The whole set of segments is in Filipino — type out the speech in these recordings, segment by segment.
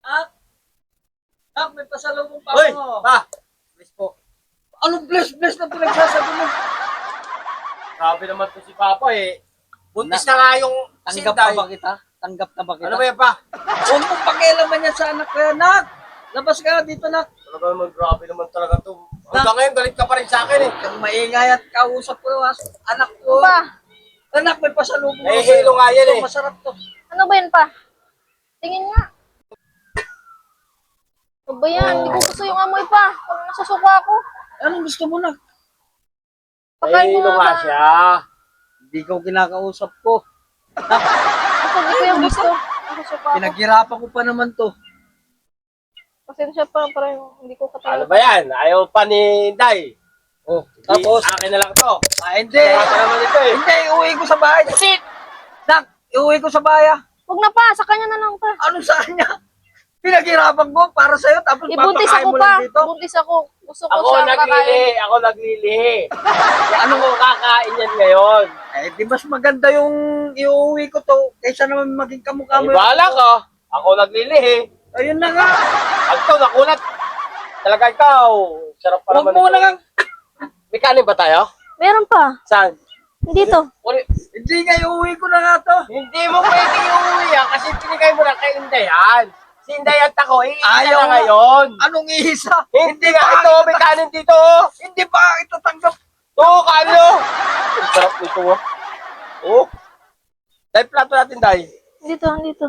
Nak! Nak, may pasalubong pa Hoy! ako. Pa! Bless po. Anong bless na pinagsasabi mo? Grabe naman to si Papa eh. Buntis na nga yung Tanggap Sinday. na ba kita? Tanggap na ba kita? Ano ba yan pa? Huwag mong pakialaman yan sa anak ko yan, Nak! Labas ka dito, Nak! Talaga naman, grabe naman talaga to. Hanggang ngayon, galit ka pa rin sa akin eh. Kang maingay at kausap ko yung anak ko. Pa, Anak, may pasalubong Eh, ako sa'yo. hilo nga yan eh. Ito, masarap to. ano ba yun pa? Tingin nga. Ano ba yan? Hindi ko gusto yung amoy pa. Kung nasusuka ako. Anong gusto mo, Nak? Pakain mo hilo nga nga ba? siya. Hindi ko kinakausap ko. Ako, hindi ko yung gusto. Nasusuka ako. Pinaghirapan ko pa naman to. Pasensya pa, pero hindi ko Ano katulad. ba yan? Ayaw pa ni Day. Oh, Tapos? akin na lang to. Hindi. Kaya pa naman ito eh. Hindi, iuwi ko sa bahay. Sit! Nak, iuwi ko sa bahay. Huwag na pa, sa kanya na lang pa. Anong sa kanya? Pinaghirapan ko para sa'yo, tapos Ibuntis papakain ako mo pa. lang dito. Buntis ako. Gusto ko Ako siya naglilihi. kakain. Ako naglilihi. Ano ko kakain yan ngayon? Eh, di mas maganda yung iuwi ko to, kaysa naman maging kamukha Ay, mo. bahala ka. Ako naglilihi. Ayun na nga. Ito, nakulat. Talaga ikaw. Sarap pa Huwag naman mo ito. na nga. May kanin ba tayo? Meron pa. Saan? Dito. Hindi nga, iuwi ko na nga to. Hindi mo pwede iuwi yan kasi pinigay mo na kay Indayan. Si Indayan ako, iisa Ayaw na nga. ngayon. Anong ihisa? Hindi nga pa ito, kita- may kanin dito. Hindi pa ito tanggap. Oo, kanin. Ang sarap nito. Oh. Dahil plato natin, Day. Dito, dito.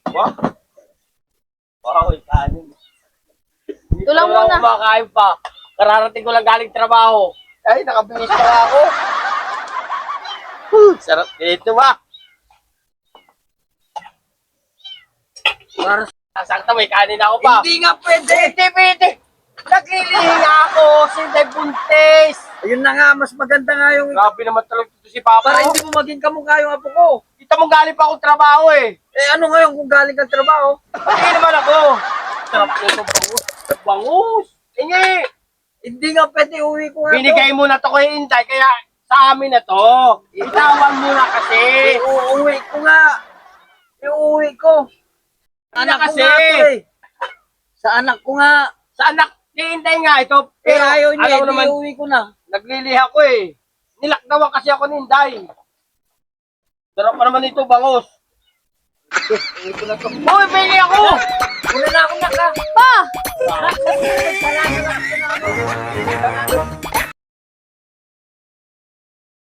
Wow. Wow, may kanin. Hindi Ito lang pa muna. ako kumakain pa. Kararating ko lang galing trabaho. Ay, nakabihis pa nga ako. Sarap dito ba? Para Sakta may kanin ako pa. hindi nga pwede. Hindi pwede. Naglilihi nga ako. Sinday buntis. Ayun na nga, mas maganda nga yung Grabe naman talaga ito si Papa. para oh. hindi mo maging kamukha yung apo ko. Kita mong galing pa akong trabaho eh. Eh ano ngayon kung galing kang trabaho? Hindi naman ako. Sarap nito bangus. Bangus. Ingi. Hindi nga pwede, uwi ko nga Binigay mo na to kay Inday kaya sa amin na to. Itawan mo na kasi. Uuwi ko nga. Iuwi ko. Anak ko kasi. nga to eh. Sa anak ko nga. Sa anak ni Inday nga ito. Eh ayaw niya, alam mo hindi naman, iuwi ko na. nagliliha ko eh. Nilakdawan kasi ako ni Inday. Sarap pa naman ito, bangus. Iuwi ko na to. Hoy, pili ako! Una na ako naka. Pa! Salamat na ako.